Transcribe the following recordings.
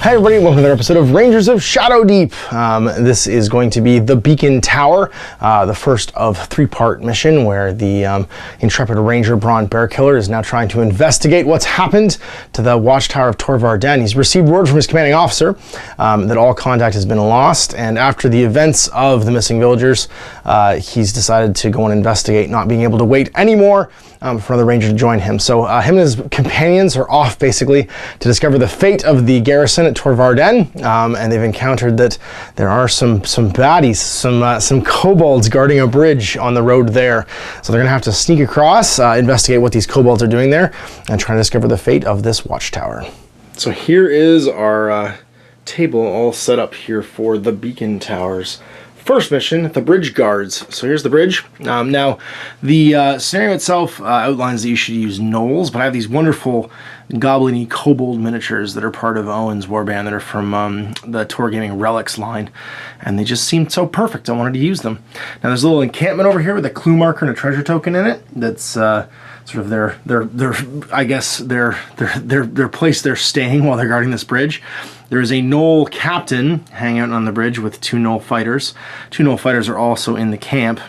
Hi everybody, welcome to another episode of Rangers of Shadow Deep. This is going to be the Beacon Tower, the first of three-part mission where the intrepid ranger Bron Bearkiller is now trying to investigate what's happened to the watchtower of Varden. He's received word from his commanding officer that all contact has been lost, and after the events of the missing villagers, he's decided to go and investigate, not being able to wait anymore for another ranger to join him. So him and his companions are off basically to discover the fate of the garrison at Varden, and they've encountered that there are some baddies, some kobolds guarding a bridge on the road there. So they're gonna have to sneak across, investigate what these kobolds are doing there, and try to discover the fate of this watchtower. So here is our table all set up here for the Beacon Towers. First mission, the bridge guards. So here's the bridge. Now, the scenario itself outlines that you should use gnolls, but I have these wonderful goblin-y kobold miniatures that are part of Owen's warband that are from the Tor Gaming Relics line, and they just seemed so perfect. I wanted to use them. Now there's a little encampment over here with a clue marker and a treasure token in it. That's sort of their place they're staying while they're guarding this bridge. There is a gnoll captain hanging out on the bridge with two gnoll fighters. Two gnoll fighters are also in the camp.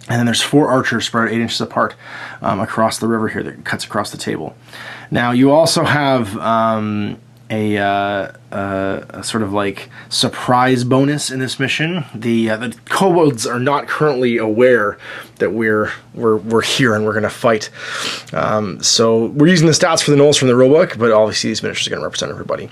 And then there's 4 archers spread 8 inches apart across the river here that cuts across the table. Now you also have a sort of like surprise bonus in this mission. The kobolds are not currently aware that we're here and we're gonna fight. So we're using the stats for the gnolls from the rulebook, but obviously these miniatures are gonna represent everybody.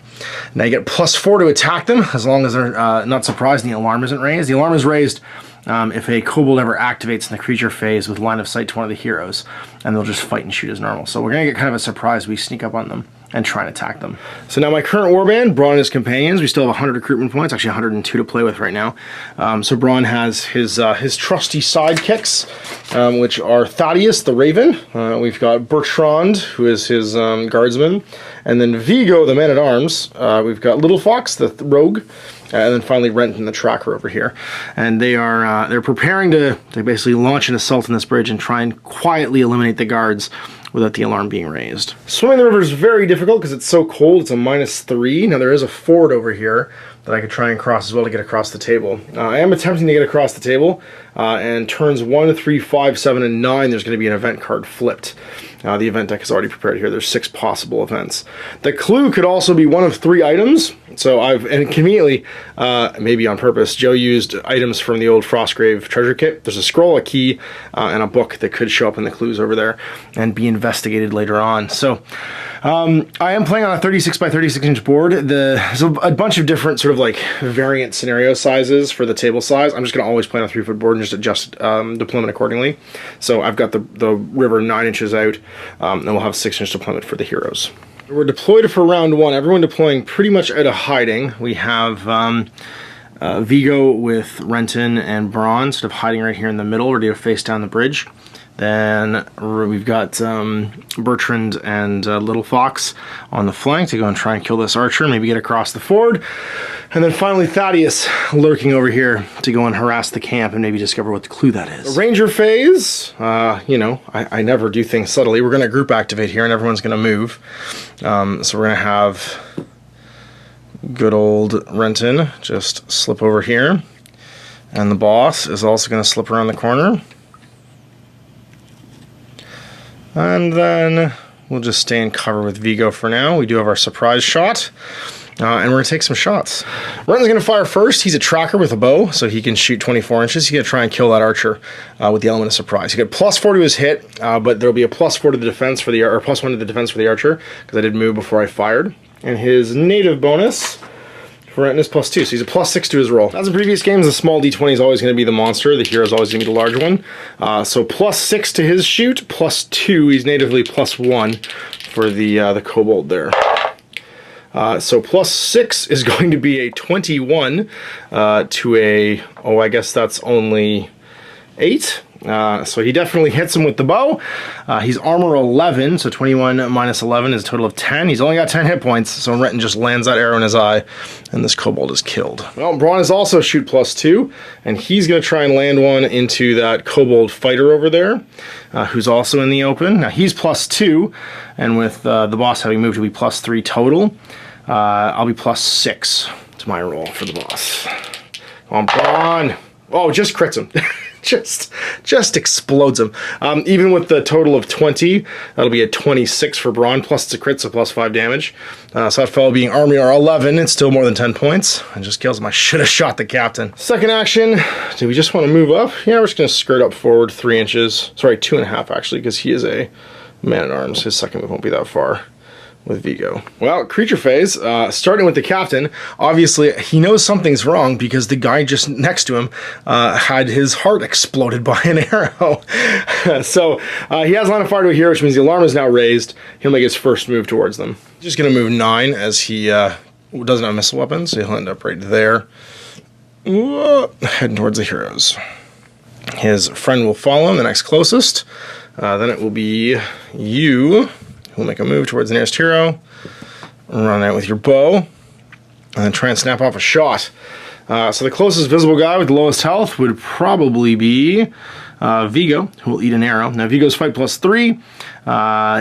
Now you get +4 to attack them as long as they're not surprised and the alarm isn't raised. The alarm is raised if a kobold ever activates in the creature phase with line of sight to one of the heroes, and they'll just fight and shoot as normal. So we're gonna get kind of a surprise. We sneak up on them and try and attack them. So now my current warband, Bron and his companions, we still have 100 recruitment points, actually 102 to play with right now. So Bron has his trusty sidekicks, which are Thaddeus the Raven. We've got Bertrand, who is his guardsman, and then Vigo, the man-at-arms. We've got Little Fox, the rogue, and then finally Renton, the tracker over here. And they are they're preparing to basically launch an assault on this bridge and try and quietly eliminate the guards without the alarm being raised. Swimming the river is very difficult because it's so cold. It's a -3. Now there is a ford over here that I could try and cross as well to get across the table. I am attempting to get across the table, and turns 1, 3, 5, 7, and 9, there's going to be an event card flipped. The event deck is already prepared here. There's 6 possible events. The clue could also be one of 3 items. So and conveniently, maybe on purpose, Joe used items from the old Frostgrave treasure kit. There's a scroll, a key, and a book that could show up in the clues over there and be investigated later on. So I am playing on a 36 by 36 inch board. There's a bunch of different sort of like variant scenario sizes for the table size. I'm just going to always play on a 3-foot board and just adjust deployment accordingly. So I've got the river 9 inches out, and we'll have 6-inch deployment for the heroes. We're deployed for round 1. Everyone deploying pretty much out of hiding. We have Vigo with Renton and Bron sort of hiding right here in the middle, ready to face down the bridge. Then we've got Bertrand and Little Fox on the flank to go and try and kill this archer, maybe get across the ford. And then finally Thaddeus lurking over here to go and harass the camp and maybe discover what the clue that is. The ranger phase, you know, I never do things subtly. We're going to group activate here and everyone's going to move. So we're going to have good old Renton just slip over here. And the boss is also going to slip around the corner. And then we'll just stay in cover with Vigo for now. We do have our surprise shot, and we're going to take some shots. Renton's going to fire first. He's a tracker with a bow, so he can shoot 24 inches. He's going to try and kill that archer with the element of surprise. He got +4 to his hit, but there'll be a +4 to the defense for the, or +1 to the defense for the archer, because I did move before I fired. And his native bonus for Renton is +2, so he's a +6 to his roll. As in previous games, the small d20 is always going to be the monster, the hero is always going to be the large one. So +6 to his shoot, +2, he's natively +1 for the kobold there. So +6 is going to be a 21 to a, oh, I guess that's only 8. So he definitely hits him with the bow. He's armor 11, so 21 minus 11 is a total of 10. He's only got 10 hit points, so Renton just lands that arrow in his eye, and this kobold is killed. Well, Bron is also shoot +2, and he's going to try and land one into that kobold fighter over there, who's also in the open. Now he's +2, and with the boss having moved, he'll be +3 total. I'll be +6 to my roll for the boss. Come on, Bron. Oh, just crits him. just explodes him. Even with the total of 20, that'll be a 26 for Bron, plus it's a crit, so +5 damage. So that fellow being army R11, it's still more than 10 points. And just kills him. I should have shot the captain. Second action, do we just want to move up? Yeah, we're just going to skirt up forward 3 inches. Sorry, 2.5 actually, because he is a man-at-arms. His second move won't be that far with Vigo. Well, creature phase, starting with the captain. Obviously, he knows something's wrong because the guy just next to him had his heart exploded by an arrow. So he has line of fire to a hero, which means the alarm is now raised. He'll make his first move towards them. Just going to move 9 as he doesn't have missile weapons, so he'll end up right there. Heading towards the heroes. His friend will follow him, the next closest. Then it will be you. We'll make a move towards the nearest hero, run out with your bow, and then try and snap off a shot. So the closest visible guy with the lowest health would probably be Vigo, who will eat an arrow. Now Vigo's fight +3.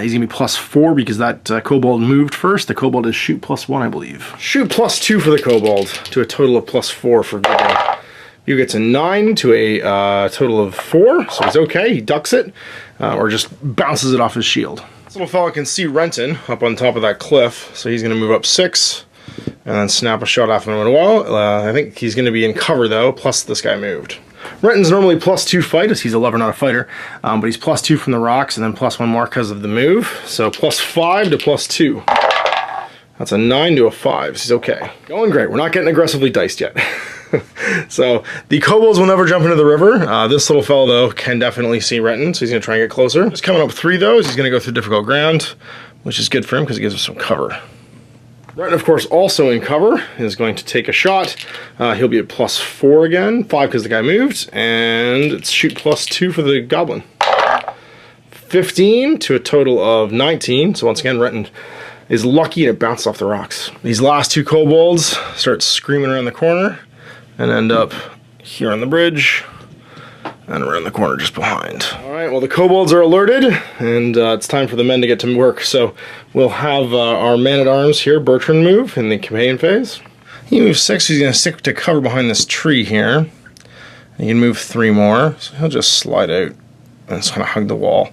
He's going to be +4 because that Kobold moved first. The Kobold is shoot +1, I believe. Shoot +2 for the Kobold, to a total of +4 for Vigo. Vigo gets a 9 to a total of 4, so he's okay. He ducks it, or just bounces it off his shield. This little fella can see Renton up on top of that cliff, so he's going to move up 6 and then snap a shot after him as well. I think he's going to be in cover though, plus this guy moved. Renton's normally +2 fight, as he's a lover, not a fighter, but he's +2 from the rocks and then +1 more because of the move, so +5 to +2. That's a 9 to a 5, so he's okay. Going great, we're not getting aggressively diced yet. So the kobolds will never jump into the river. This little fellow though can definitely see Renton, so he's going to try and get closer. Just coming up 3 though, he's going to go through difficult ground, which is good for him because it gives him some cover. Renton, of course, also in cover, is going to take a shot. He'll be at +4 again, 5 because the guy moved, and it's shoot +2 for the goblin. 15 to a total of 19, so once again Renton is lucky and it bounced off the rocks. These last 2 kobolds start screaming around the corner and end up here on the bridge and around the corner just behind. Alright, well the kobolds are alerted and it's time for the men to get to work. So we'll have our man-at-arms here, Bertrand, move in the companion phase. He moves 6, he's going to stick to cover behind this tree here. He can move 3 more, so he'll just slide out and just kind of hug the wall.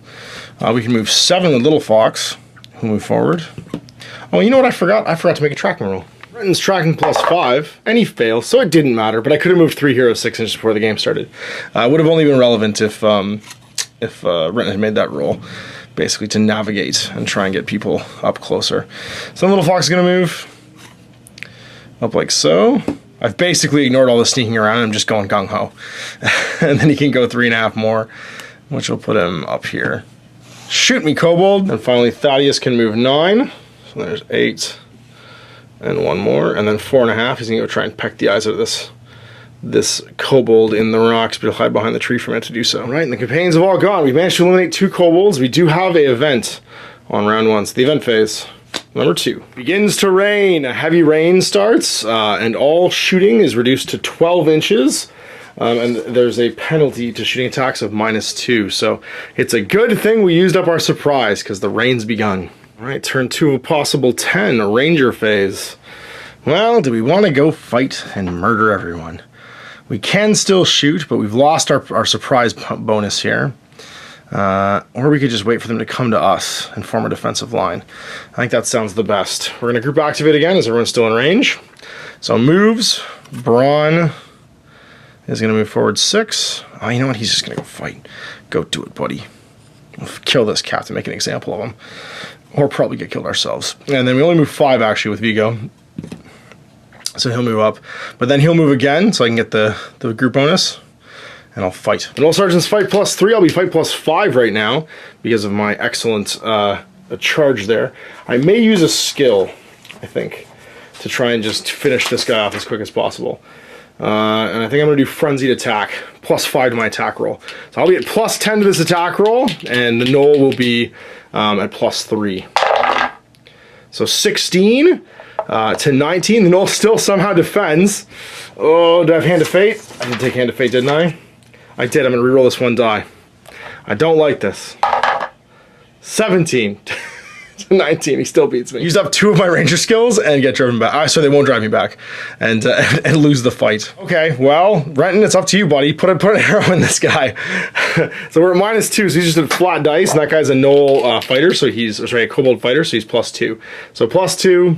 We can move 7 with Little Fox, who'll move forward. Oh, you know what I forgot? I forgot to make a tracking roll. Renton's tracking +5, and he fails, so it didn't matter, but I could have moved 3 heroes 6 inches before the game started. Would have only been relevant if Renton had made that roll, basically to navigate and try and get people up closer. So Little Fox is going to move up like so. I've basically ignored all the sneaking around, I'm just going gung-ho. And then he can go 3.5 more, which will put him up here. Shoot me, Kobold! And finally Thaddeus can move 9. So there's 8 and 1 more, and then 4.5. He's gonna go try and peck the eyes out of this kobold in the rocks, but he'll hide behind the tree for a minute to do so. Right, and the companions have all gone. We managed to eliminate 2 kobolds. We do have an event on round 1. So the event phase number 2 begins to rain. A heavy rain starts, and all shooting is reduced to 12 inches. And there's a penalty to shooting attacks of -2. So it's a good thing we used up our surprise because the rain's begun. Alright, turn 2 of a possible 10, a ranger phase. Well, do we want to go fight and murder everyone? We can still shoot, but we've lost our surprise bonus here. Or we could just wait for them to come to us and form a defensive line. I think that sounds the best. We're going to group activate again as everyone's still in range. So moves, Bron is going to move forward 6. Oh, you know what? He's just going to go fight. Go do it, buddy. We'll kill this captain, make an example of him. Or probably get killed ourselves. And then we only move 5 actually with Vigo. So he'll move up. But then he'll move again so I can get the group bonus. And I'll fight. And all sergeants fight +3. I'll be fight +5 right now because of my excellent charge there. I may use a skill, I think, to try and just finish this guy off as quick as possible. And I think I'm going to do Frenzied Attack, +5 to my attack roll. So I'll be at +10 to this attack roll, and the Knoll will be at +3. So 16 to 19. The Knoll still somehow defends. Oh, do I have Hand of Fate? I did take Hand of Fate, didn't I? I did. I'm going to reroll this 1 die. I don't like this. 17 It's a 19. He still beats me. Used up 2 of my ranger skills and get driven back. So they won't drive me back and lose the fight. Okay, well, Renton, it's up to you, buddy. Put an arrow in this guy. So we're at -2, so he's just at flat dice, and that guy's a Gnoll fighter, so he's, sorry, a Kobold fighter, so he's +2. So +2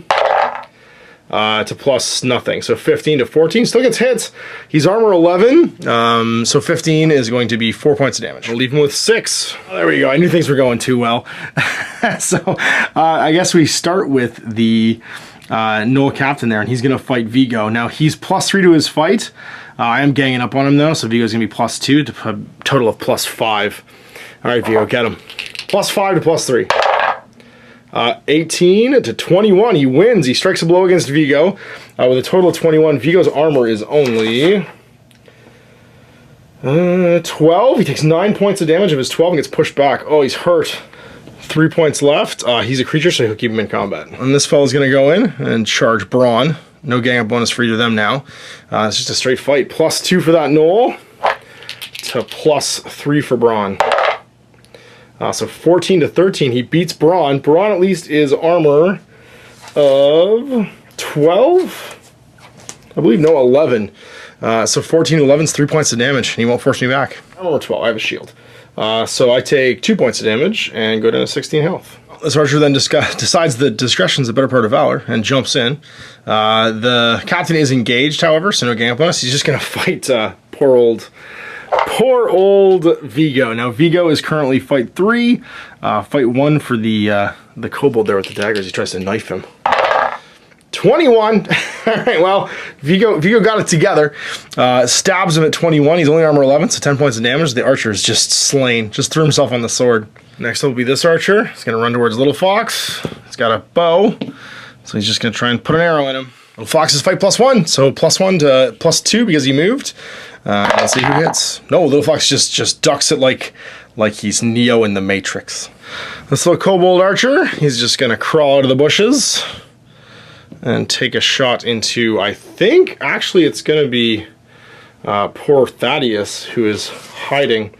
to plus nothing. So 15 to 14, still gets hits. He's armor 11, so 15 is going to be 4 points of damage. We'll leave him with 6. Oh, there we go. I knew things were going too well. So I guess we start with the Gnoll captain there, and he's going to fight Vigo. Now he's +3 to his fight. I am ganging up on him though, so Vigo's going to be +2 to a total of +5. All right, Vigo, get him. +5 to +3. 18 to 21, he wins. He strikes a blow against Vigo with a total of 21. Vigo's armor is only 12. He takes 9 points of damage of his 12 and gets pushed back. Oh, he's hurt. 3 points left. He's a creature, so he'll keep him in combat. And this fella's going to go in and charge Bron. No gang up bonus for either of them now. It's just a straight fight. +2 for that Gnoll to +3 for Bron. So 14 to 13, he beats Bron. Bron at least is armor of 12? I believe, no, 11. So 14 to 11 is 3 points of damage, and he won't force me back. I'm armor 12, I have a shield. So I take 2 points of damage and go down to 16 health. This archer then decides that discretion's the better part of valor and jumps in. The captain is engaged, however, so no gang up on us. He's just going to fight poor old Vigo. Now Vigo is currently fight 3, fight 1 for the Kobold there with the daggers. He tries to knife him. 21. All right, well, Vigo got it together. Stabs him at 21. He's only armor 11, so 10 points of damage. The archer is just slain. Just threw himself on the sword. Next up will be this archer. He's going to run towards Little Fox. He's got a bow, so he's just going to try and put an arrow in him. Little Fox's fight +1, so +1 to +2 because he moved. Let's see who hits. No, Little Fox just ducks it like he's Neo in the Matrix. This little Kobold archer, he's just going to crawl out of the bushes and take a shot into, I think, actually it's going to be poor Thaddeus who is hiding.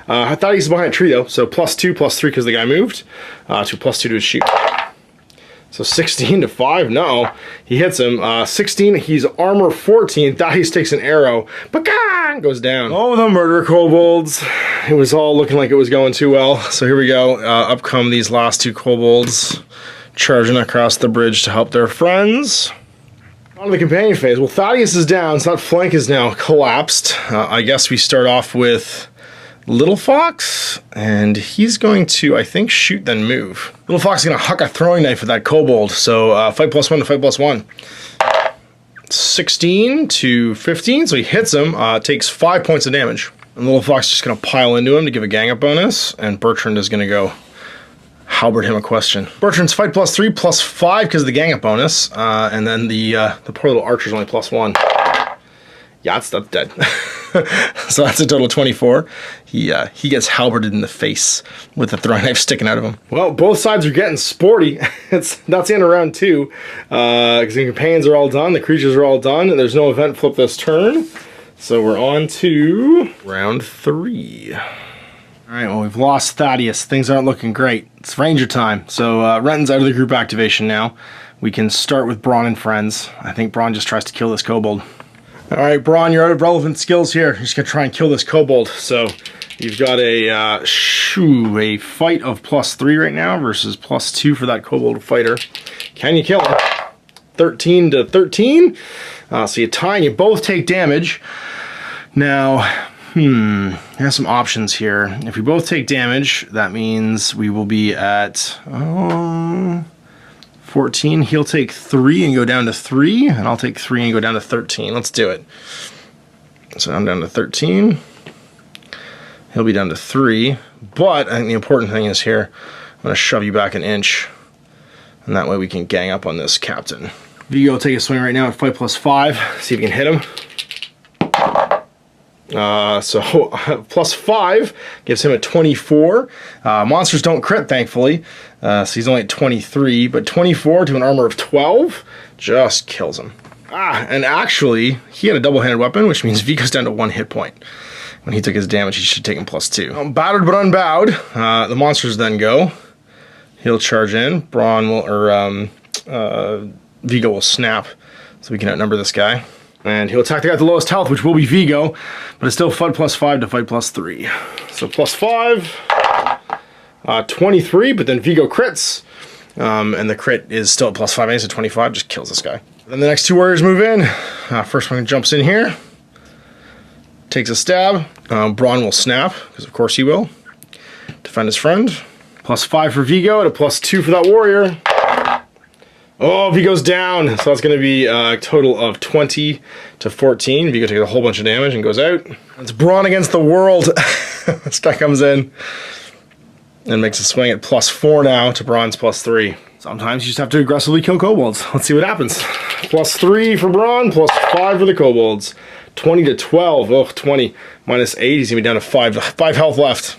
Thaddeus is behind a tree though, so +2, +3 because the guy moved, to +2 to his shoot. So 16 to 5, no, he hits him. 16, he's armor 14. Thaddeus takes an arrow, but goes down. Oh, the murder kobolds. It was all looking like it was going too well. So here we go. Up come these last 2 kobolds, charging across the bridge to help their friends. On to the companion phase. Well, Thaddeus is down, so that flank is now collapsed. I guess we start off with Little Fox, and he's going to, I think, shoot then move. Little Fox is going to huck a throwing knife at that Kobold, so fight +1 to fight +1. 16 to 15, so he hits him, takes 5 points of damage. And Little Fox is just going to pile into him to give a gang up bonus, and Bertrand is going to go halberd him a question. Bertrand's fight +3, +5 because of the gang up bonus, and then the poor little archer's only +1. Yeah, that's dead. So that's a total of 24. He gets halberded in the face with the throwing knife sticking out of him. Well, both sides are getting sporty. That's the end of round 2. Because the companions are all done, the creatures are all done, and there's no event flip this turn. So we're on to round 3. All right, well, we've lost Thaddeus. Things aren't looking great. It's Ranger time. So Renton's out of the group activation now. We can start with Bron and friends. I think Bron just tries to kill this Kobold. All right, Bron, you're out of relevant skills here. You're just going to try and kill this Kobold. So you've got a fight of +3 right now versus +2 for that Kobold fighter. Can you kill him? 13 to 13. So you tie and you both take damage. Now, there's some options here. If we both take damage, that means we will be at 14. He'll take 3 and go down to 3, and I'll take 3 and go down to 13. Let's do it. So I'm down to 13. He'll be down to 3, but I think the important thing is here, I'm going to shove you back an inch, and that way we can gang up on this captain. Vigo will take a swing right now at fight +5. See if we can hit him. So +5 gives him a 24. Monsters don't crit, thankfully, so he's only at 23, but 24 to an armor of 12 just kills him. And actually, he had a double-handed weapon, which means V goes down to 1 hit point. When he took his damage, he should take him +2. Battered but unbowed, the monsters then go. He'll charge in. Bron will, Vigo will snap, so we can outnumber this guy. And he'll attack the guy at the lowest health, which will be Vigo, but it's still fight +5 to fight +3. So +5, 23, but then Vigo crits. And the crit is still at +5, so 25, just kills this guy. Then the next two warriors move in. First one jumps in here, takes a stab. Bron will snap, because of course he will. Defend his friend. +5 for Vigo, and a +2 for that warrior. Oh, Vigo's down, so that's going to be a total of 20 to 14. Vigo takes a whole bunch of damage and goes out. It's Bron against the world. This guy comes in and makes a swing at +4 now to Bron's +3. Sometimes you just have to aggressively kill kobolds. Let's see what happens. +3 for Bron, +5 for the kobolds. 20 to 12. Oh, 20 minus 8. He's going to be down to 5 health left.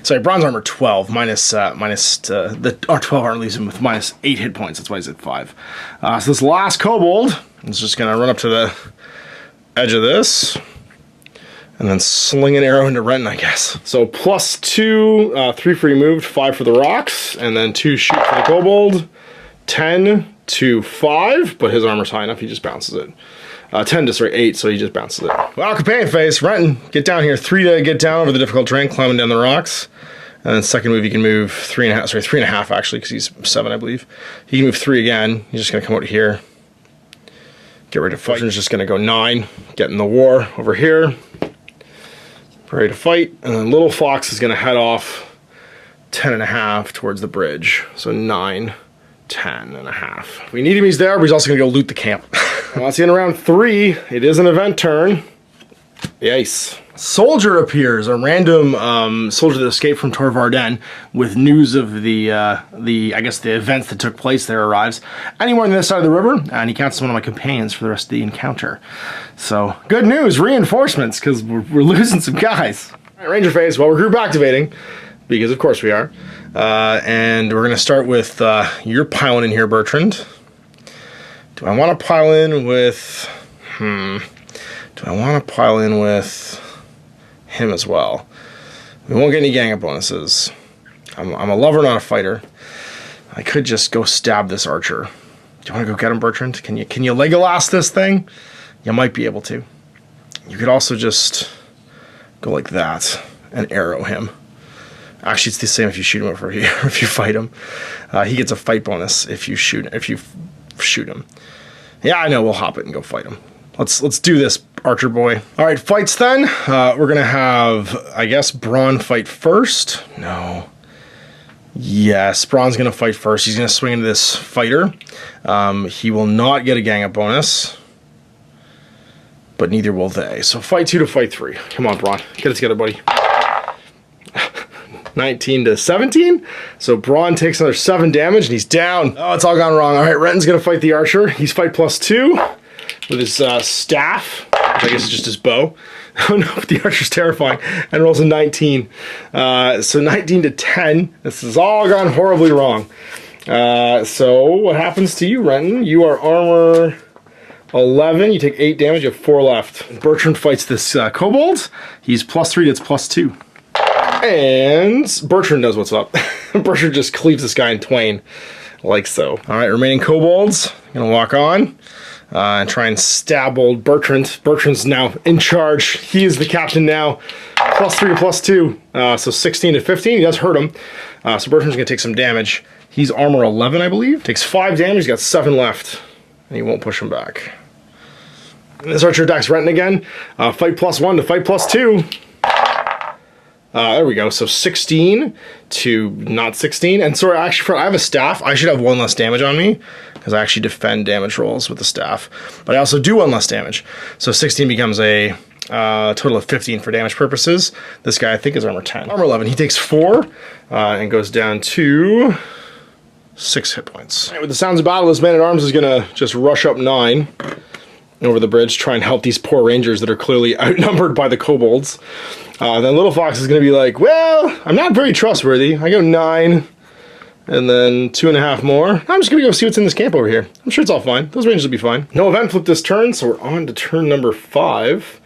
Sorry, Bronze armor 12 the 12 armor leaves him with -8 hit points. That's why he's at 5. So this last kobold is just gonna run up to the edge of this and then sling an arrow into Renton, I guess. So +2, 3 for removed, 5 for the rocks, and then 2 shoot for the kobold. 10 to 5, but his armor's high enough, he just bounces it. 10 to 8, so he just bounces it. Well, companion phase, Renton, get down here. 3 to get down over the difficult terrain, climbing down the rocks. And then second move, he can move 3.5 actually, because he's 7, I believe. He can move 3 again. He's just gonna come out here. Get ready to fight. He's just gonna go 9, get in the war over here. Ready to fight. And then Little Fox is gonna head off 10.5 towards the bridge. So 9, 10.5. We need him, he's there, but he's also gonna go loot the camp. Well, that's the end of round 3. It is an event turn. Yes. Soldier appears, a random soldier that escaped from Varden with news of the I guess the events that took place there arrives. Anywhere on the other side of the river, and he counts as one of my companions for the rest of the encounter. So, good news, reinforcements, because we're losing some guys. All right, Ranger phase, well, we're group activating, because of course we are. And we're gonna start with, you're piling in here, Bertrand. Do I want to pile in with, do I want to pile in with him as well? We won't get any gang up bonuses. I'm a lover, not a fighter. I could just go stab this archer. Do you want to go get him, Bertrand? Can you Legolas this thing? You might be able to. You could also just go like that and arrow him. Actually, it's the same if you shoot him or if you fight him. He gets a fight bonus if you shoot him. Yeah, I know, we'll hop it and go fight him. Let's do this, archer boy. All right, fights then. We're gonna have, I guess, Bron fight first. No. Yes, Bron's gonna fight first. He's gonna swing into this fighter. He will not get a gang up bonus, but neither will they. So fight 2 to fight 3. Come on, Bron, get it together, buddy. 19 to 17. So Bron takes another 7 damage and he's down. Oh, it's all gone wrong. All right, Renton's gonna fight the archer. He's fight +2 with his staff, which I guess is just his bow. Oh no, but the archer's terrifying and rolls a 19. So 19 to 10. This has all gone horribly wrong. So what happens to you, Renton? You are armor 11. You take 8 damage. You have 4 left. Bertrand fights this kobold. He's +3. Gets +2. And Bertrand knows what's up. Bertrand just cleaves this guy in twain, like so. All right, remaining kobolds, gonna walk on and try and stab old Bertrand. Bertrand's now in charge. He is the captain now. +3 to +2, so 16 to 15. He does hurt him. So Bertrand's gonna take some damage. He's armor 11, I believe. Takes 5 damage. He's got 7 left, and he won't push him back. And this archer attacks Renton again. Fight +1 to fight +2. There we go, so 16 to not 16. And sorry, actually, I have a staff. I should have 1 less damage on me, because I actually defend damage rolls with the staff. But I also do 1 less damage. So 16 becomes a total of 15 for damage purposes. This guy, I think, is armor 10. Armor 11, he takes 4 and goes down to 6 hit points. All right, with the sounds of battle, this man-at-arms is gonna just rush up 9 over the bridge, try and help these poor rangers that are clearly outnumbered by the kobolds. Then Little Fox is going to be like, well, I'm not very trustworthy. I go 9, and then 2.5 more. I'm just going to go see what's in this camp over here. I'm sure it's all fine. Those rangers will be fine. No event flip this turn, so we're on to turn number 5.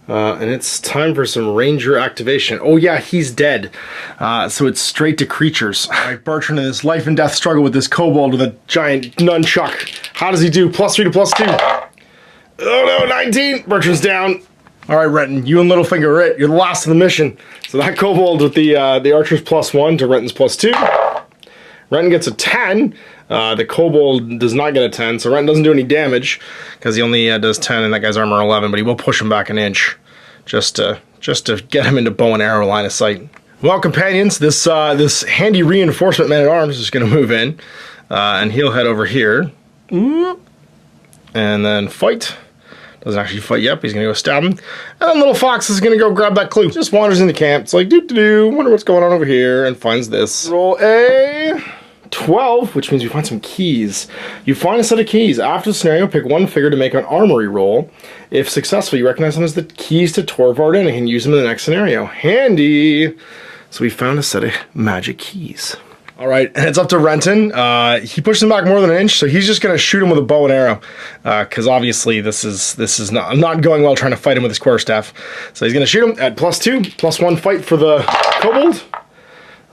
And it's time for some ranger activation. Oh yeah, he's dead. So it's straight to creatures. All right, Bertrand in this life and death struggle with this kobold with a giant nunchuck. How does he do? +3 to +2. Oh no, 19. Bertrand's down. All right, Renton, you and Littlefinger are it. You're the last of the mission. So that kobold with the archer's +1 to Renton's +2. Renton gets a 10. The kobold does not get a 10, so Renton doesn't do any damage because he only does 10 and that guy's armor 11, but he will push him back an inch just to get him into bow and arrow line of sight. Well, companions, this handy reinforcement man-at-arms is going to move in, and he'll head over here. And then fight. Doesn't actually fight yet, but he's going to go stab him. And then Little Fox is going to go grab that clue. Just wanders in the camp. It's like, doo-doo-doo, wonder what's going on over here, and finds this. Roll a 12, which means you find some keys. You find a set of keys. After the scenario, pick one figure to make an armory roll. If successful, you recognize them as the keys to Varden and can use them in the next scenario. Handy! So we found a set of magic keys. All right, and it's up to Renton. He pushed him back more than an inch, so he's just going to shoot him with a bow and arrow, because obviously this is not going well trying to fight him with his quarterstaff. So he's going to shoot him at +2, +1 fight for the kobold.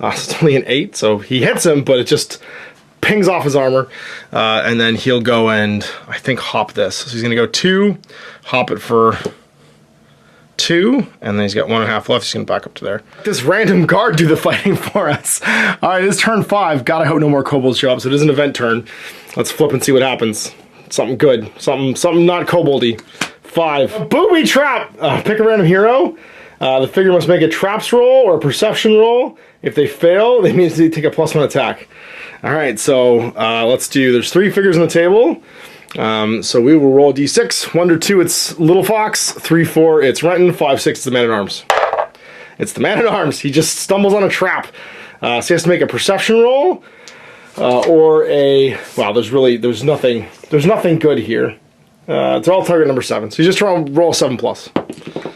So it's only an 8, so he hits him, but it just pings off his armor, and then he'll go and, I think, hop this. So he's going to go 2, hop it for 2, and then he's got 1.5 left. He's going to back up to there. This random guard do the fighting for us. All right, it's turn 5. God, I hope no more kobolds show up, so it is an event turn. Let's flip and see what happens. Something good. Something not koboldy. 5. A booby trap! Pick a random hero. The figure must make a traps roll or a perception roll. If they fail, they need to take a +1 attack. All right, so let's do, there's 3 figures on the table. So we will roll d6. 1 to 2, it's Little Fox. 3, 4, it's Renton. 5, 6, it's the man-at-arms. It's the man-at-arms. He just stumbles on a trap. So he has to make a perception roll or a, wow, there's nothing good here. It's all target number 7. So he's just trying to roll 7+.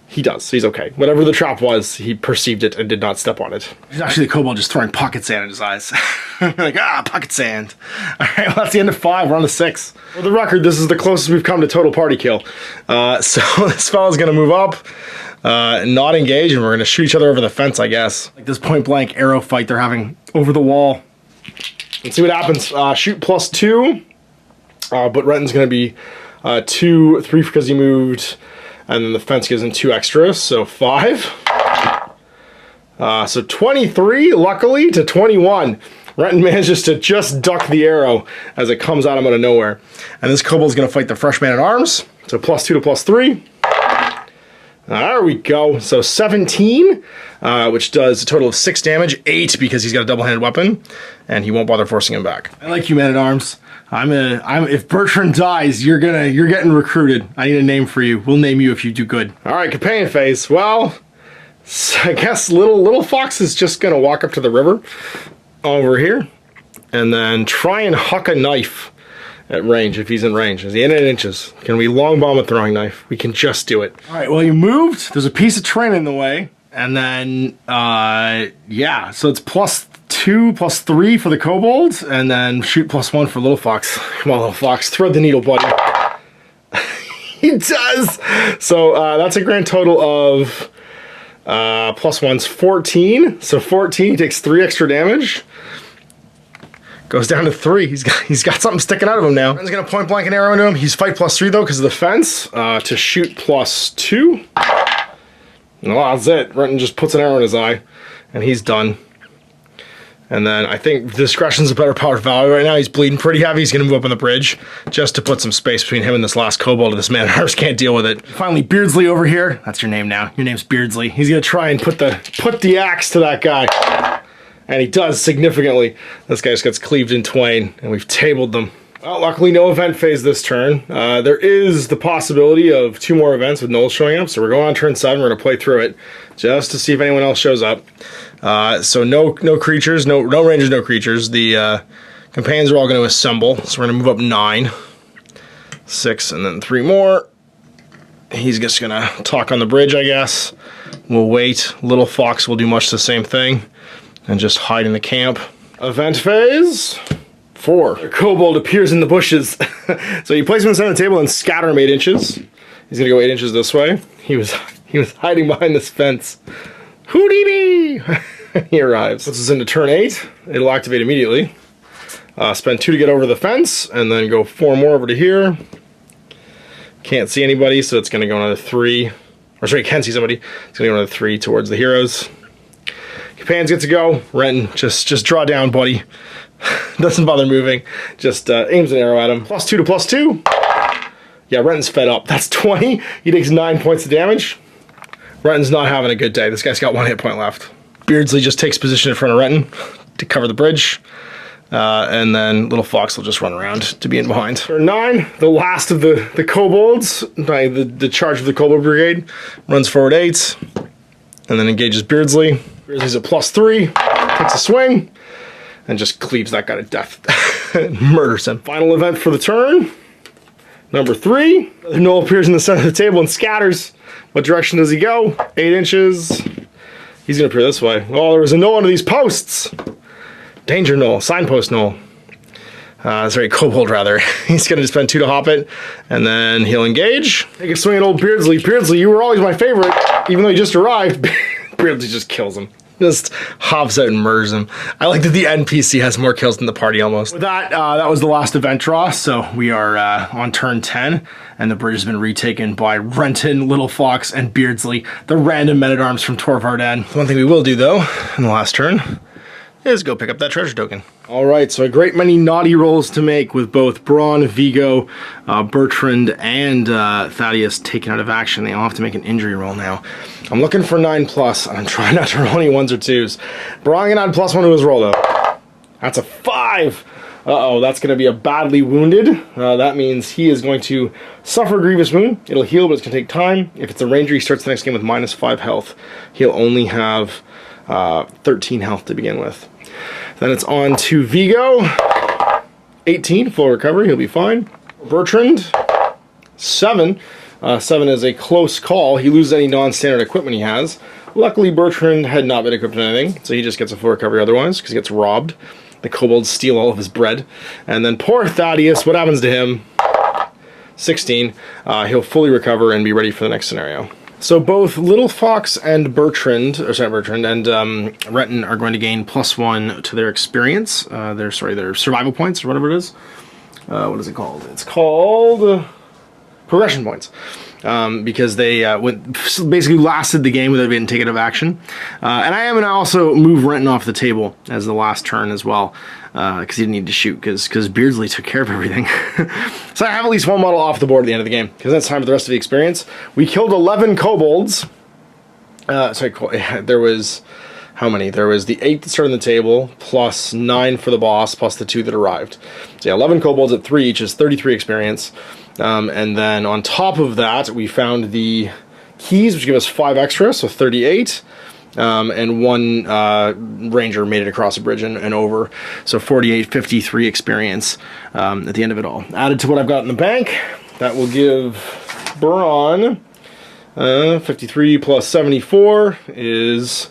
He does, so he's okay. Whatever the trap was, he perceived it and did not step on it. He's actually the kobold just throwing pocket sand in his eyes. Like, pocket sand. All right, well, that's the end of 5. We're on to 6. For the record, this is the closest we've come to total party kill. So this fella's gonna move up, not engage, and we're gonna shoot each other over the fence, I guess. Like this point blank arrow fight they're having over the wall. Let's see what happens. Shoot +2, but Renton's gonna be 2, 3 because he moved. And then the fence gives him 2 extras, so 5. So 23, luckily, to 21. Renton manages to just duck the arrow as it comes at him out of nowhere. And this kobold's going to fight the fresh man-at-arms, so +2 to +3. There we go. So 17, which does a total of 6 damage, 8 because he's got a double-handed weapon, and he won't bother forcing him back. I like you, man-at-arms. If Bertrand dies, you're getting recruited. I need a name for you. We'll name you if you do good. All right, companion phase. Well, I guess little Fox is just gonna walk up to the river over here, and then try and huck a knife at range if he's in range. Is he in 8 inches? Can we long bomb a throwing knife? We can just do it. All right. Well, you moved. There's a piece of terrain in the way, and then yeah. So it's +2, +3 for the kobold, and then shoot +1 for Little Fox. Come on, Little Fox, thread the needle, buddy. He does! So that's a grand total of +1's 14. So 14 takes 3 extra damage. Goes down to 3. He's got something sticking out of him now. He's gonna point blank an arrow into him. He's fight +3 though because of the fence. To shoot +2. No, that's it. Renton just puts an arrow in his eye, and he's done. And then I think discretion's a better power value right now. He's bleeding pretty heavy. He's going to move up on the bridge just to put some space between him and this last kobold. This man-at-arms can't deal with it. Finally, Beardsley over here. That's your name now. Your name's Beardsley. He's going to try and put the axe to that guy. And he does significantly. This guy just gets cleaved in twain, and we've tabled them. Well, luckily, no event phase this turn. There is the possibility of 2 more events with Knowles showing up, so we're going on turn 7. We're going to play through it just to see if anyone else shows up. So no creatures, no rangers, no creatures. The companions are all going to assemble, so we're going to move up 9, 6, and then 3 more. He's just going to talk on the bridge, I guess. We'll wait. Little Fox will do much the same thing and just hide in the camp. Event phase 4. A kobold appears in the bushes. So you place him in the center of the table and scatter him 8 inches. He's gonna go 8 inches this way. He was hiding behind this fence. Houdini! He arrives. Puts us into turn 8. It'll activate immediately. Spend 2 to get over the fence, and then go 4 more over to here. Can't see anybody, so it's gonna go another 3. Or sorry, can see somebody. It's gonna go another 3 towards the heroes. Companions get to go. Renton, just draw down, buddy. Doesn't bother moving. Just aims an arrow at him. +2 to +2. Yeah, Renton's fed up. That's 20. He takes 9 points of damage. Renton's not having a good day. This guy's got 1 hit point left. Beardsley just takes position in front of Renton to cover the bridge. And then Little Fox will just run around to be in behind. Turn 9, the last of the kobolds, the charge of the kobold brigade, runs forward 8, and then engages Beardsley. Beardsley's at +3, takes a swing, and just cleaves that guy to death. Murders him. Final event for the turn, number 3. The gnoll appears in the center of the table and scatters. What direction does he go? 8 inches. He's gonna appear this way. Oh, there was a gnoll under these posts. Danger gnoll, signpost gnoll. Sorry, kobold rather. He's gonna spend 2 to hop it, and then he'll engage. Take a swing at old Beardsley. Beardsley, you were always my favorite, even though you just arrived. Beardsley just kills him. Just hops out and murders him. I like that the NPC has more kills than the party almost. With that, that was the last event draw, so we are on turn 10, and the bridge has been retaken by Renton, Little Fox, and Beardsley, the random men-at-arms from Varden. One thing we will do, though, in the last turn, is go pick up that treasure token. All right, so a great many naughty rolls to make with both Bron, Vigo, Bertrand, and Thaddeus taken out of action. They all have to make an injury roll now. I'm looking for 9+, and I'm trying not to roll any 1s or 2s. Bron can add +1 to his roll, though. That's a 5. Uh-oh, that's going to be a badly wounded. That means he is going to suffer a grievous wound. It'll heal, but it's going to take time. If it's a ranger, he starts the next game with -5 health. He'll only have 13 health to begin with. Then it's on to Vigo. 18, full recovery, he'll be fine. Bertrand, 7. 7 is a close call. He loses any non-standard equipment he has. Luckily, Bertrand had not been equipped with anything, so he just gets a full recovery otherwise, because he gets robbed. The kobolds steal all of his bread. And then poor Thaddeus, what happens to him? 16. He'll fully recover and be ready for the next scenario. So both Little Fox and Bertrand and Renton are going to gain +1 to their experience. Their survival points or whatever it is. What is it called? It's called progression points. Because they basically lasted the game without being taken out of action. And I am going to also move Renton off the table as the last turn as well, because he didn't need to shoot, because Beardsley took care of everything. So I have at least 1 model off the board at the end of the game, because that's time for the rest of the experience. We killed 11 kobolds. There was... how many? There was the 8 that started on the table, plus 9 for the boss, plus the 2 that arrived. So yeah, 11 kobolds at 3 each is 33 experience. And then on top of that, we found the keys, which give us 5 extra, so 38. And 1 ranger made it across a bridge and over, so 48, 53 experience at the end of it all. Added to what I've got in the bank, that will give Bron 53 plus 74 is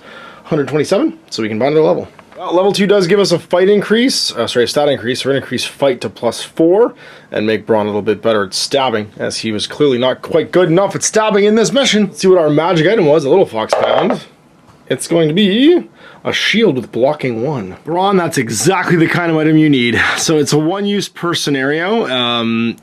127, so we can bind their level. Well, level 2 does give us a fight increase, a stat increase. We're going to increase fight to +4 and make Bron a little bit better at stabbing, as he was clearly not quite good enough at stabbing in this mission. Let's see what our magic item was, a Little Fox found. It's going to be a shield with blocking 1. Bron, that's exactly the kind of item you need. So it's a 1 use per scenario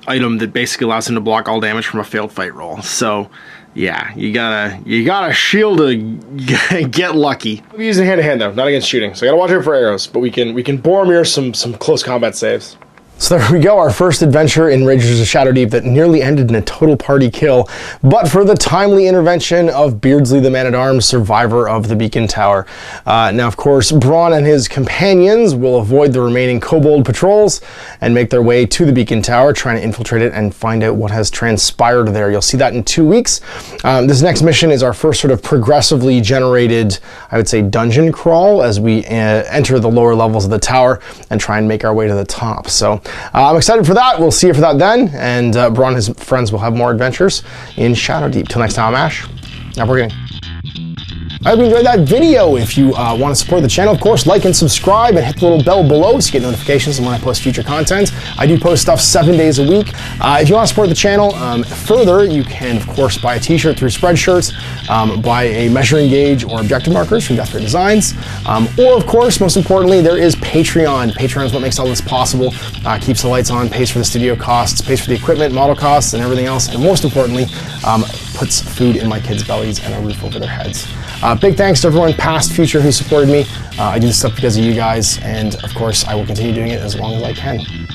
item that basically allows him to block all damage from a failed fight roll. So yeah, you gotta shield to get lucky. We're using hand-to-hand though, not against shooting. So I gotta watch out for arrows, but we can Boromir some close combat saves. So there we go, our first adventure in Rangers of Shadowdeep that nearly ended in a total party kill, but for the timely intervention of Beardsley the Man-at-Arms, survivor of the Beacon Tower. Now, of course, Bron and his companions will avoid the remaining kobold patrols and make their way to the Beacon Tower, trying to infiltrate it and find out what has transpired there. You'll see that in 2 weeks. This next mission is our first sort of progressively generated, I would say, dungeon crawl as we enter the lower levels of the tower and try and make our way to the top. So I'm excited for that. We'll see you for that then, and Bron and his friends will have more adventures in Shadowdeep. Till next time, I'm Ash. Now we're getting. I hope you enjoyed that video. If you want to support the channel, of course, like and subscribe and hit the little bell below so you get notifications when I post future content. I do post stuff 7 days a week. If you want to support the channel further, you can, of course, buy a t-shirt through Spreadshirt, buy a measuring gauge or objective markers from Death Ray Designs, or, of course, most importantly, there is Patreon. Patreon is what makes all this possible, keeps the lights on, pays for the studio costs, pays for the equipment, model costs, and everything else, and most importantly, puts food in my kids' bellies and a roof over their heads. Big thanks to everyone, past, future, who supported me. I do this stuff because of you guys, and of course, I will continue doing it as long as I can.